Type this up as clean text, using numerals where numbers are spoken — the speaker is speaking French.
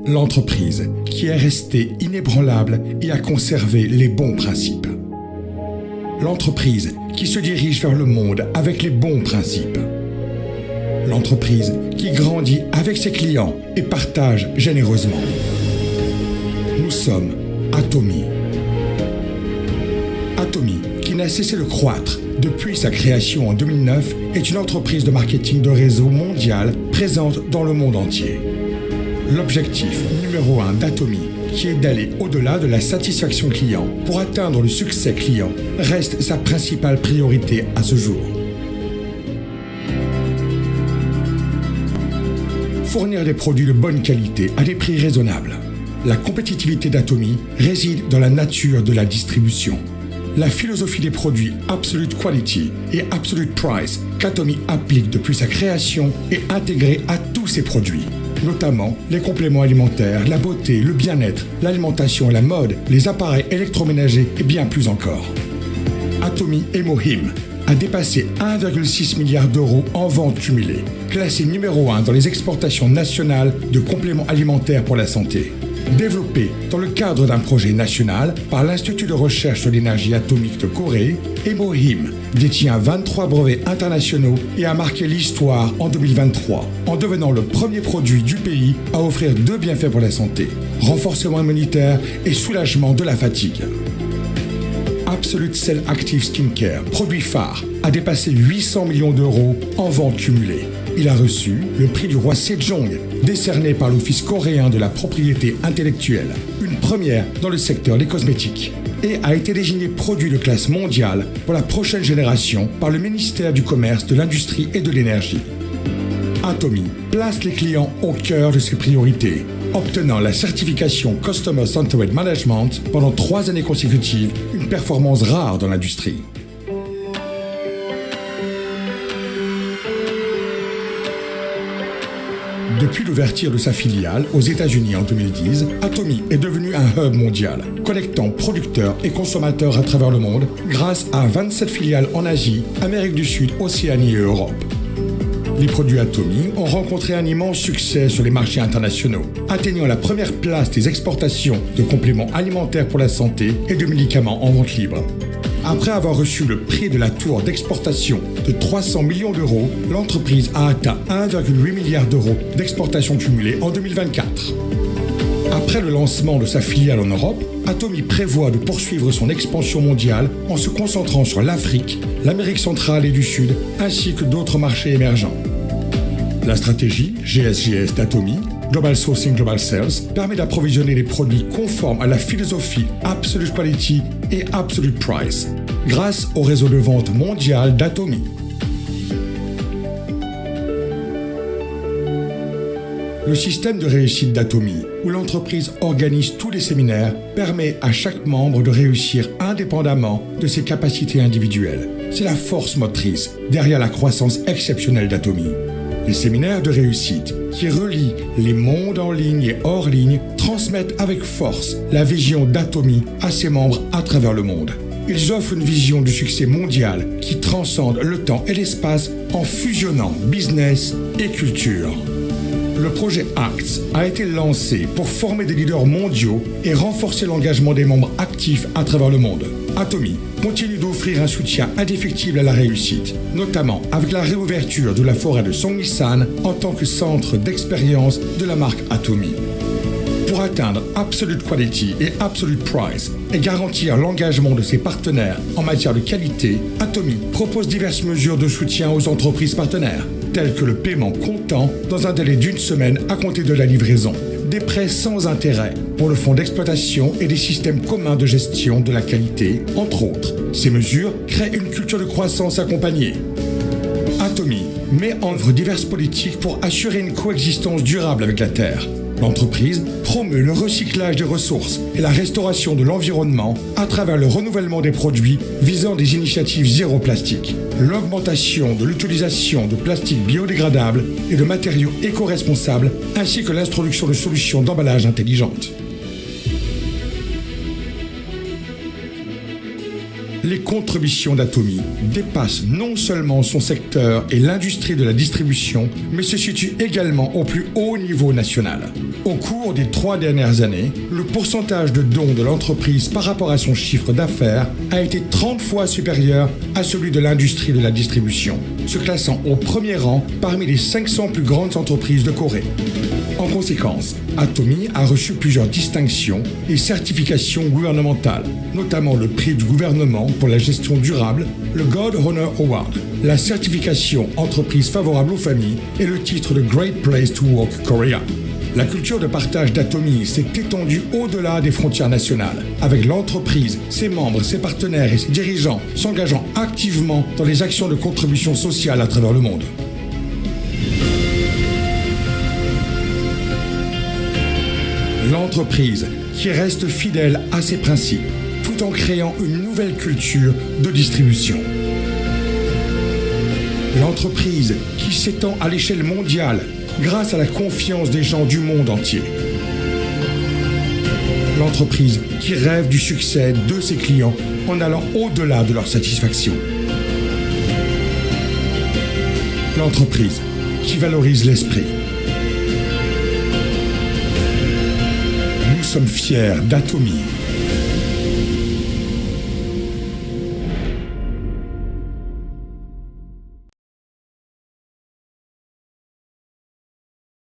L'entreprise qui est restée inébranlable et a conservé les bons principes. L'entreprise qui se dirige vers le monde avec les bons principes. L'entreprise qui grandit avec ses clients et partage généreusement. Nous sommes Atomy. Atomy, qui n'a cessé de croître depuis sa création en 2009, est une entreprise de marketing de réseau mondial présente dans le monde entier. L'objectif numéro 1 d'Atomy, qui est d'aller au-delà de la satisfaction client pour atteindre le succès client, reste sa principale priorité à ce jour. Fournir des produits de bonne qualité à des prix raisonnables. La compétitivité d'Atomy réside dans la nature de la distribution. La philosophie des produits Absolute Quality et Absolute Price qu'Atomy applique depuis sa création est intégrée à tous ses produits, notamment les compléments alimentaires, la beauté, le bien-être, l'alimentation, la mode, les appareils électroménagers et bien plus encore. Atomy Emohim a dépassé 1,6 milliard d'euros en ventes cumulées, classé numéro 1 dans les exportations nationales de compléments alimentaires pour la santé. Développé dans le cadre d'un projet national par l'Institut de recherche sur l'énergie atomique de Corée, Emohim détient 23 brevets internationaux et a marqué l'histoire en 2023 en devenant le premier produit du pays à offrir 2 bienfaits pour la santé, renforcement immunitaire et soulagement de la fatigue. Absolute Cell Active Skincare, produit phare, a dépassé 800 millions d'euros en ventes cumulées. Il a reçu le prix du roi Sejong, décerné par l'Office coréen de la propriété intellectuelle, une première dans le secteur des cosmétiques, et a été désigné produit de classe mondiale pour la prochaine génération par le ministère du Commerce, de l'Industrie et de l'Énergie. Atomy place les clients au cœur de ses priorités, obtenant la certification Customer Centered Management pendant 3 années consécutives, une performance rare dans l'industrie. Depuis l'ouverture de sa filiale aux États-Unis en 2010, Atomy est devenu un hub mondial, connectant producteurs et consommateurs à travers le monde grâce à 27 filiales en Asie, Amérique du Sud, Océanie et Europe. Les produits Atomy ont rencontré un immense succès sur les marchés internationaux, atteignant la première place des exportations de compléments alimentaires pour la santé et de médicaments en vente libre. Après avoir reçu le prix de la tour d'exportation de 300 millions d'euros, l'entreprise a atteint 1,8 milliard d'euros d'exportation cumulée en 2024. Après le lancement de sa filiale en Europe, Atomy prévoit de poursuivre son expansion mondiale en se concentrant sur l'Afrique, l'Amérique centrale et du Sud, ainsi que d'autres marchés émergents. La stratégie GSGS d'Atomy, Global Sourcing Global Sales, permet d'approvisionner les produits conformes à la philosophie Absolute Quality et Absolute Price, grâce au réseau de vente mondial d'Atomy. Le système de réussite d'Atomy, où l'entreprise organise tous les séminaires, permet à chaque membre de réussir indépendamment de ses capacités individuelles. C'est la force motrice derrière la croissance exceptionnelle d'Atomy. Les séminaires de réussite, qui relient les mondes en ligne et hors ligne, transmettent avec force la vision d'Atomy à ses membres à travers le monde. Ils offrent une vision du succès mondial qui transcende le temps et l'espace en fusionnant business et culture. Le projet ACTS a été lancé pour former des leaders mondiaux et renforcer l'engagement des membres actifs à travers le monde. Atomy continue d'offrir un soutien indéfectible à la réussite, notamment avec la réouverture de la forêt de Songnisan en tant que centre d'expérience de la marque Atomy. Pour atteindre Absolute Quality et Absolute Price et garantir l'engagement de ses partenaires en matière de qualité, Atomy propose diverses mesures de soutien aux entreprises partenaires, telles que le paiement comptant dans un délai d'1 semaine à compter de la livraison, des prêts sans intérêt pour le fonds d'exploitation et des systèmes communs de gestion de la qualité, entre autres. Ces mesures créent une culture de croissance accompagnée. Atomy met en œuvre diverses politiques pour assurer une coexistence durable avec la Terre. L'entreprise promeut le recyclage des ressources et la restauration de l'environnement à travers le renouvellement des produits visant des initiatives zéro plastique, l'augmentation de l'utilisation de plastique biodégradable et de matériaux éco-responsables, ainsi que l'introduction de solutions d'emballage intelligentes. les contributions d'Atomy dépassent non seulement son secteur et l'industrie de la distribution, mais se situent également au plus haut niveau national. Au cours des 3 dernières années, le pourcentage de dons de l'entreprise par rapport à son chiffre d'affaires a été 30 fois supérieur à celui de l'industrie de la distribution, se classant au premier rang parmi les 500 plus grandes entreprises de Corée. En conséquence, Atomy a reçu plusieurs distinctions et certifications gouvernementales, notamment le prix du gouvernement pour la gestion durable, le God Honor Award, la certification entreprise favorable aux familles et le titre de Great Place to Work Korea. La culture de partage d'Atomy s'est étendue au-delà des frontières nationales, avec l'entreprise, ses membres, ses partenaires et ses dirigeants s'engageant activement dans les actions de contribution sociale à travers le monde. L'entreprise qui reste fidèle à ses principes, tout en créant une nouvelle culture de distribution. L'entreprise qui s'étend à l'échelle mondiale grâce à la confiance des gens du monde entier. L'entreprise qui rêve du succès de ses clients en allant au-delà de leur satisfaction. L'entreprise qui valorise l'esprit. Nous sommes fiers d'Atomy.